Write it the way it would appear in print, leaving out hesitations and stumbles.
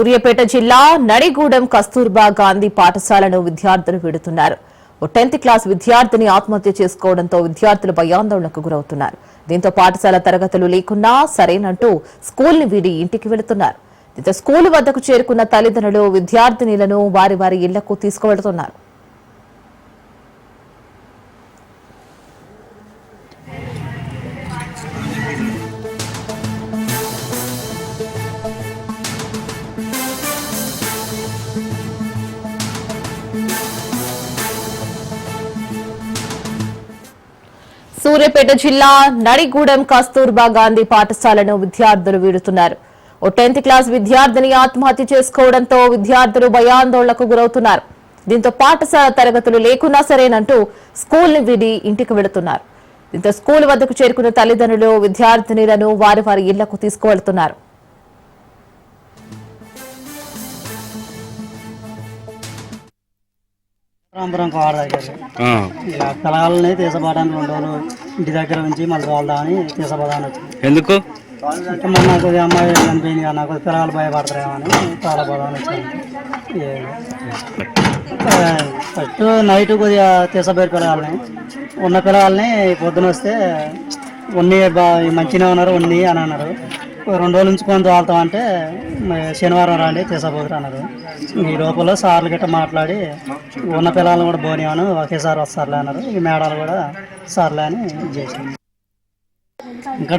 సూర్యాపేట జిల్లా నడిగూడెం కస్తూర్బా గాంధీ పాఠశాలను విద్యార్థులు విడుతున్నారు. ఓ 10th క్లాస్ విద్యార్థిని ఆత్మహత్య చేసుకోవడంతో విద్యార్థులు భయాందోళనకు గురవుతున్నారు. దీంతో పాఠశాల తరగతులు లేకున్నా సరేనంటూ స్కూల్ ని వీడి ఇంటికి వెళుతున్నారు. దీంతో స్కూల్ వద్దకు చేరుకున్న తల్లిదండ్రులు విద్యార్థినిలను వారి వారి ఇళ్లకు తీసుకువెళుతున్నారు. సూర్యాపేట జిల్లా నడిగూడెం కస్తూర్బా గాంధీ పాఠశాలను విద్యార్థులు వీడుతున్నారు. ఓ 10th క్లాస్ విద్యార్థిని ఆత్మహత్య చేసుకోవడంతో విద్యార్థులు భయాందోళనకు గురవుతున్నారు. దీంతో పాఠశాల తరగతులు లేకున్నా సరేనంటూ స్కూల్ ని వీడి ఇంటికి వెళుతున్నారు. దీంతో స్కూల్ వద్దకు చేరుకున్న తల్లిదండ్రులు విద్యార్థినిలను వారి వారి ఇళ్లకు తీసుకువెళుతున్నారు. రాంపురం కాడ దగ్గర ఇక పిల్లల్ని తీసపోవడానికి 2 రోజులు ఇంటి దగ్గర నుంచి మళ్ళీ తోలుదామని తీసపోదామని వచ్చింది. ఎందుకు మొన్న కొద్దిగా అమ్మాయి చనిపోయింది కదా, కొద్ది పిల్లలు భయపడతారేమని తోలపోదామని వచ్చింది. ఫస్ట్ నైట్ కొద్దిగా తీసపోయారు పిల్లల్ని. ఉన్న పిల్లల్ని పొద్దున వస్తే ఉన్ని మంచిగా ఉన్నారు ఉన్ని అని అన్నారు. 2 రోజుల నుంచి కొంత తోలుతామంటే శనివారం రాండి తీసపోదురు అన్నారు. ఈ లోపల సార్లు గట్రా మాట్లాడి ఉన్న పిల్లలను కూడా బోనియాను ఒకేసారి వస్తారులే అన్నారు. ఈ మేడాలు కూడా సార్లే అని చేసింది. ఇంకా